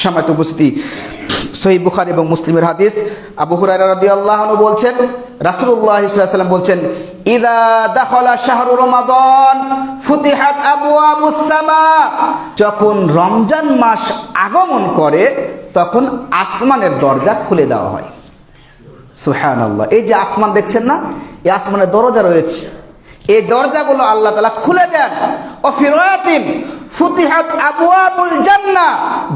সম্মানিত উপস্থিতি, সহিহ বুখারী এবং মুসলিমের হাদিস। আবু হুরায়রা রাদিয়াল্লাহু আনহু বলছেন, রাসূলুল্লাহ সাল্লাল্লাহু আলাইহি ওয়াসাল্লাম বলছেন, ইযা দাখালা শাহরু রমাদান ফুতিহাত আবওয়াবুস সামা, যখন রমজান মাস আগমন করে তখন আসমানের দরজা খুলে দেওয়া হয়। সুবহানাল্লাহ। এই যে আসমান দেখছেন না, এই আসমানের দরজা রয়েছে, এই দরজাগুলো আল্লাহ তাআলা খুলে দেন। ও ফিরাতিন ফুতিহাত আবওয়াবুল জান্নাহ,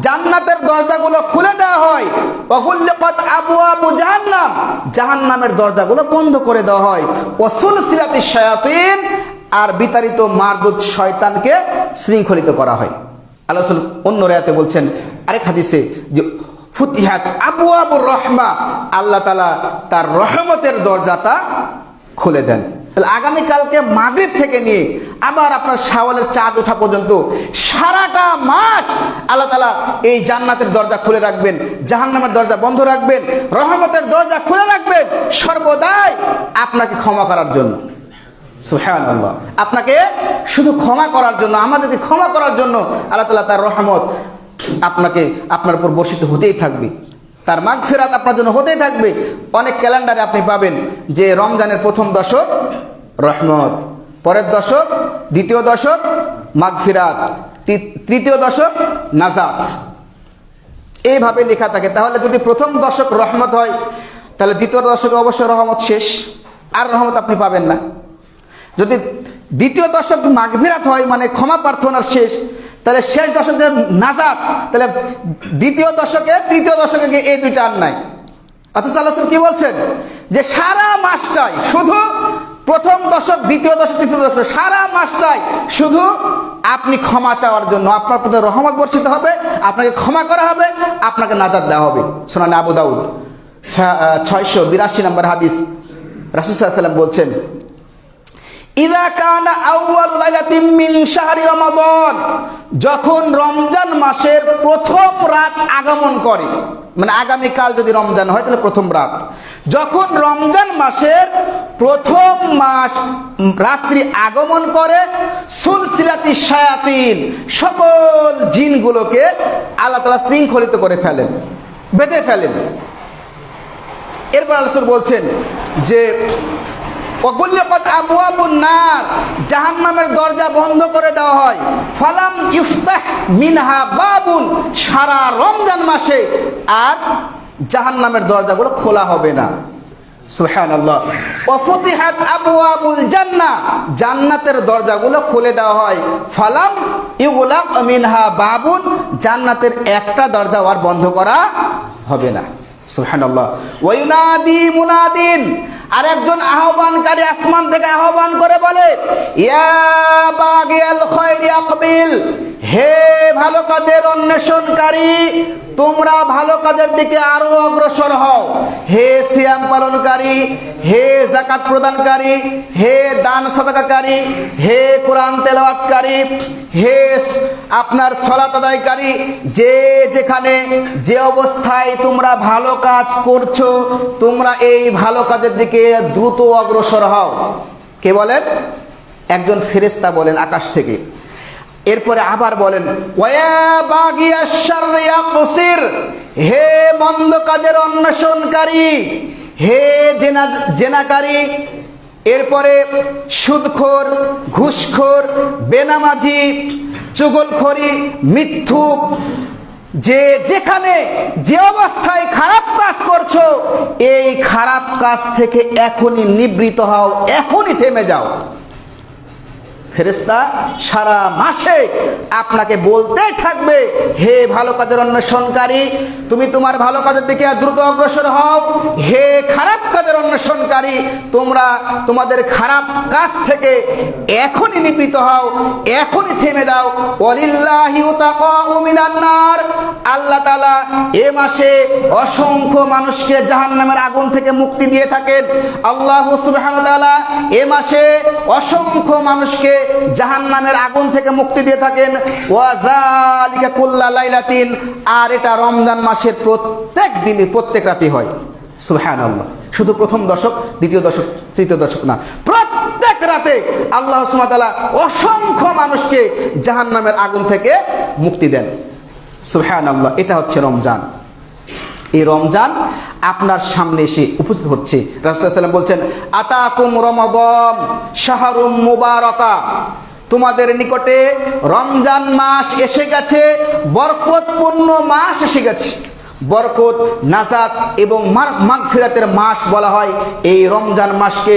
জান্নাতের দরজাগুলো খুলে দেওয়া হয়। ওয়া গুল্লিকাত আবওয়াবু জাহান্নাম, জাহান্নামের দরজাগুলো বন্ধ করে দেওয়া হয়। ওয়া সুলসিলাতিশ শায়াতিন, আর বিতাড়িত মারদুদ শয়তানকে শৃঙ্খলিত করা হয়। আল্লাহ রাসূল অন্য রায়াতে বলছেন, আরেক হাদিসে, যে ফুতিহাত আবওয়াবুর রহমা, আল্লাহ তাআলা তার রহমতের দরজাটা খুলে দেন। তাহলে আগামীকালকে মাগরিব থেকে নিয়ে আবার আপনার শাওয়ালের চাঁদ ওঠা পর্যন্ত সারাটা মাস আল্লাহ তাআলা এই জান্নাতের দরজা খুলে রাখবেন, জাহান্নামের দরজা বন্ধ রাখবেন, রহমতের দরজা খুলে রাখবেন, সর্বদাই আপনাকে ক্ষমা করার জন্য। সুবহানাল্লাহ। আপনাকে শুধু ক্ষমা করার জন্য, আমাদেরকে ক্ষমা করার জন্য আল্লাহ তাআলা তার রহমত আপনার উপর বর্ষিত হতেই থাকবে, তার মাগফিরাত আপনার জন্য হতেই থাকবে। অনেক ক্যালেন্ডারে আপনি পাবেন যে রমজানের প্রথম দশক রহমত, পরের দশক, দ্বিতীয় দশক মাগফিরাত, তৃতীয় দশক নাজাত, এইভাবে লেখা থাকে। তাহলে যদি প্রথম দশক রহমত হয়, তাহলে দ্বিতীয় দশকে অবশ্যই রহমত শেষ, আর রহমত আপনি পাবেন না। যদি দ্বিতীয় দশক মাগফিরাত হয়, মানে ক্ষমা প্রার্থনার শেষ, তাহলে শেষ দশকে নাজাত, তাহলে দ্বিতীয় দশকে তৃতীয় দশকে গিয়ে এই দুইটা আর নাই। অথচ আল্লাহ কি বলছেন, যে সারা মাসটাই শুধু প্রথম দশক, দ্বিতীয় দশক, তৃতীয় দশক, সারা মাসটাই শুধু আপনি ক্ষমা চাওয়ার জন্য, আপনার প্রতি রহমত বর্ষিত হবে, আপনাকে ক্ষমা করা হবে, আপনাকে নাজাত দেওয়া হবে। সুনান আবু দাউদ 682 নম্বর হাদিস, রাসূল সাল্লাল্লাহু আলাইহি ওয়াসাল্লাম বলছেন, ইযা কানা আউয়ালু লাইলাতিন মিন শাহরি রমাদান, যখন রমজান মাসের প্রথম রাত আগমন করে, মানে আগামীকাল যদি রমজান হয় তাহলে প্রথম রাত, যখন রমজান মাসের প্রথম মাস রাত্রি আগমন করে, সুলসিলাতিশ শায়াতিন, সকল জিনগুলোকে আল্লাহ তাআলা শৃঙ্খলিত করে ফেলেন, বেঁধে ফেলেন। এরপর আল্লাহ বলছেন যে ওয়াগুল্লিকাত আবওয়াবুন নার, জাহান্নামের দরজা বন্ধ করে দেওয়া হয়। ফালাম ইফতাহ মিনহা বাবুন, সারা রমজান মাসে আর জাহান্নামের দরজাগুলো খোলা হবে না। সুবহানাল্লাহ। ওয়া ফুতিহাত আবওয়াবুল জান্নাহ, জান্নাতের দরজাগুলো খুলে দেওয়া হয়। ফালাম ইউগলাক মিনহা বাবুন, জান্নাতের একটা দরজা আর বন্ধ করা হবে না। সুবহানাল্লাহ। ওয়া ইউনাদি মুনাদিন, আর একজন আহ্বানকারী আসমান থেকে আহ্বান করে বলে, ইয়া বাগিয়াল খায়রি আকবিল, হে ভালো কাজের অন্বেষণকারী, তোমরা ভালো কাজের দিকে আরো অগ্রসর হও। হে সিয়াম পালনকারী, হে যাকাত প্রদানকারী, হে দান সাদাকাকারী, হে কোরআন তেলাওয়াতকারী, হে আপনার সালাত আদায়কারী, যে যেখানে যে অবস্থায় তোমরা ভালো কাজ করছো, তোমরা এই ভালো কাজের দিকে দ্রুত অগ্রসর হও। কে বলেন? একজন ফেরেশতা বলেন আকাশ থেকে। এরপরে আবার বলেন, ওয়া বাগিয়াশ শাররি আকসির, হে মন্দ কাজের অন্বেষণকারী, হে জেনাকারী, এরপরে সুদখোর, ঘুষখোর, বেনামাজি, চুগলখড়ি, মিথ্যুক, যে যেখানে যে অবস্থায় খারাপ কাজ করছো, এই খারাপ কাজ থেকে এখনই নিবৃত্ত হও, এখনই থেমে যাও। ফেরেশতা সারা মাসে আপনাকে বলতেই থাকবে, হে ভালো কাজের অন্বেষণকারী, তুমি তোমার ভালো কাজের দিকে দ্রুত অগ্রসর হও। হে খারাপ কাজের অন্বেষণকারী, তোমরা তোমাদের খারাপ কাজ থেকে এখনই নিবৃত্ত হও, এখনই থেমে দাও। ওয়ালিল্লাহি উতাকাউ মিনান নার, আল্লাহ তাআলা এ মাসে অসংখ্য মানুষকে জাহান্নামের আগুন থেকে মুক্তি দিয়ে থাকেন। আল্লাহ সুবহানাহু ওয়া তাআলা এ মাসে অসংখ্য মানুষকে জাহান্নামের আগুন থেকে মুক্তি দিয়ে থাকেন। ওয়া যালিকা কুল্লা লাইলাতিন, আর এটা রমজান মাসের প্রত্যেক দিনে, প্রত্যেক রাতে হয়। সুবহানাল্লাহ। শুধু প্রথম দশক, দ্বিতীয় দশক, তৃতীয় দশক না, প্রত্যেক রাতে আল্লাহ সুবহানাহু ওয়া তাআলা অসংখ্য মানুষকে জাহান্নামের আগুন থেকে মুক্তি দেন। সুবহানাল্লাহ, এটা হচ্ছে রমজান। এই রমজান আপনার সামনে এসে উপস্থিত হচ্ছে। রাসূলুল্লাহ সাল্লাল্লাহু আলাইহি ওয়াসাল্লাম বলছেন, আতাকুম রমাদান শাহরুম মুবারাকা, তোমাদের নিকটে রমজান মাস এসে গেছে, বরকতপূর্ণ মাস এসে গেছে। বরকত, নাজাত এবং মাগফিরাতের মাস বলা হয় এই রমজান মাসকে।